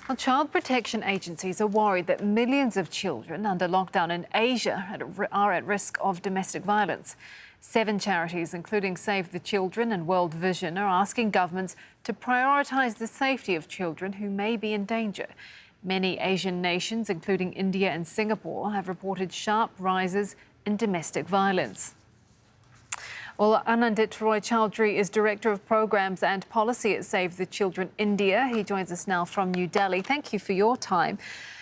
Well, child protection agencies are worried that millions of children under lockdown in Asia are at risk of domestic violence. 7 charities, including Save the Children and World Vision, are asking governments to prioritise the safety of children who may be in danger. Many Asian nations, including India and Singapore, have reported sharp rises in domestic violence. Well, Anindit Roy Chowdhury is Director of Programs and Policy at Save the Children India. He joins us now from New Delhi. Thank you for your time.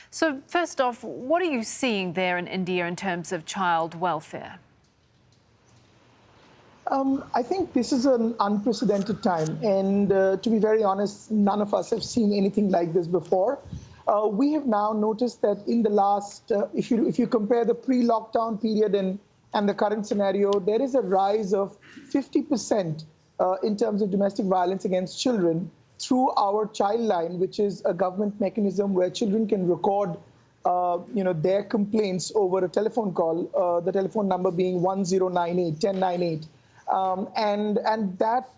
So, first off, what are you seeing there in India in terms of child welfare? I think this is an unprecedented time, and to be very honest, none of us have seen anything like this before. We have now noticed that in the last, if you compare the pre-lockdown period and the current scenario, there is a rise of 50% in terms of domestic violence against children through our child line, which is a government mechanism where children can record their complaints over a telephone call, the telephone number being 1098. And that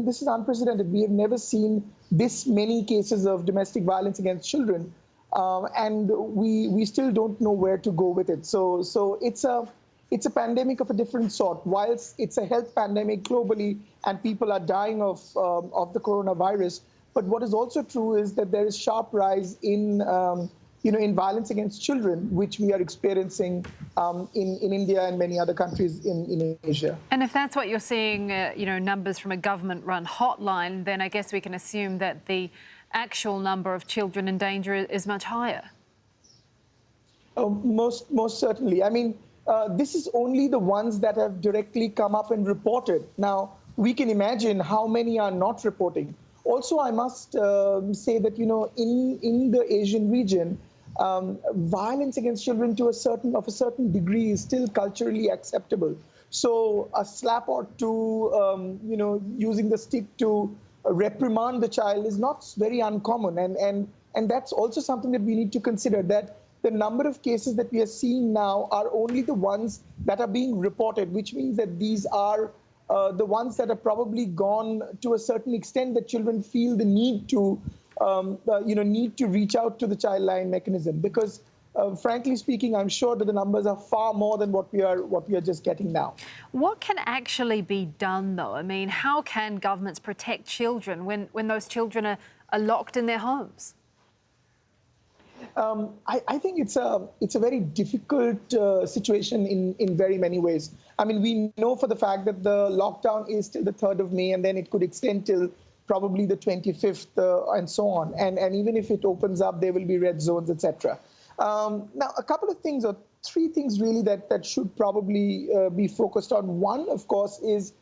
this is unprecedented. We have never seen this many cases of domestic violence against children, and we still don't know where to go with it. So it's a pandemic of a different sort. Whilst it's a health pandemic globally and people are dying of the coronavirus, but what is also true is that there is sharp rise in violence against children, which we are experiencing in India and many other countries in Asia. And if that's what you're seeing, numbers from a government-run hotline, then I guess we can assume that the actual number of children in danger is much higher. Most certainly. I mean, this is only the ones that have directly come up and reported. Now, we can imagine how many are not reporting. Also, I must say that, in the Asian region, violence against children to a certain degree is still culturally acceptable. So a slap or two, using the stick to reprimand the child is not very uncommon. And that's also something that we need to consider, that the number of cases that we are seeing now are only the ones that are being reported, which means that these are the ones that have probably gone to a certain extent that children feel the need to reach out to the child line mechanism. Because, frankly speaking, I'm sure that the numbers are far more than what we are just getting now. What can actually be done, though? I mean, how can governments protect children when those children are locked in their homes? I think it's a very difficult situation in very many ways. I mean, we know for the fact that the lockdown is till the 3rd of May, and then it could extend till probably the 25th and so on. And even if it opens up, there will be red zones, etc. Now, a couple of things, or 3 things really, that should probably be focused on. One, of course, is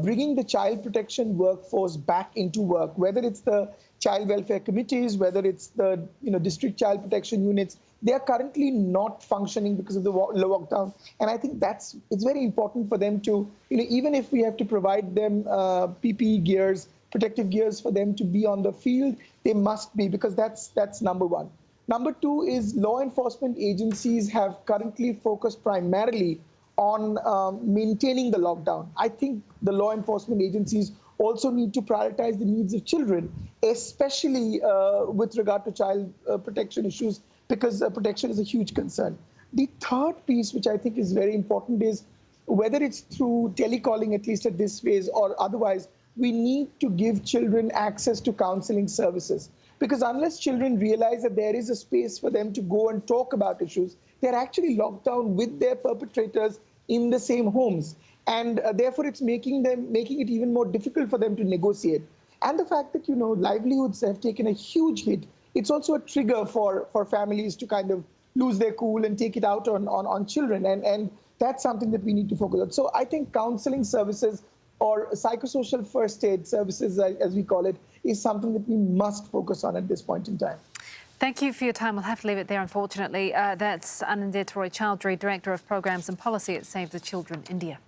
bringing the child protection workforce back into work, whether it's the child welfare committees, whether it's the district child protection units. They are currently not functioning because of the lockdown, and I think it's very important for them to, even if we have to provide them PPE gears, protective gears for them to be on the field, they must be, because that's number one. Number 2 is law enforcement agencies have currently focused primarily on maintaining the lockdown. I think the law enforcement agencies also need to prioritize the needs of children, especially with regard to child protection issues, because protection is a huge concern. The third piece, which I think is very important, is whether it's through telecalling, at least at this phase, or otherwise, we need to give children access to counseling services. Because unless children realize that there is a space for them to go and talk about issues, they're actually locked down with their perpetrators in the same homes. And therefore, it's making it even more difficult for them to negotiate. And the fact that, livelihoods have taken a huge hit, it's also a trigger for families to kind of lose their cool and take it out on children. And that's something that we need to focus on. So I think counseling services, or psychosocial first aid services, as we call it, is something that we must focus on at this point in time. Thank you for your time. We'll have to leave it there, unfortunately. That's Anindit Roy Chowdhury, Director of Programs and Policy at Save the Children India.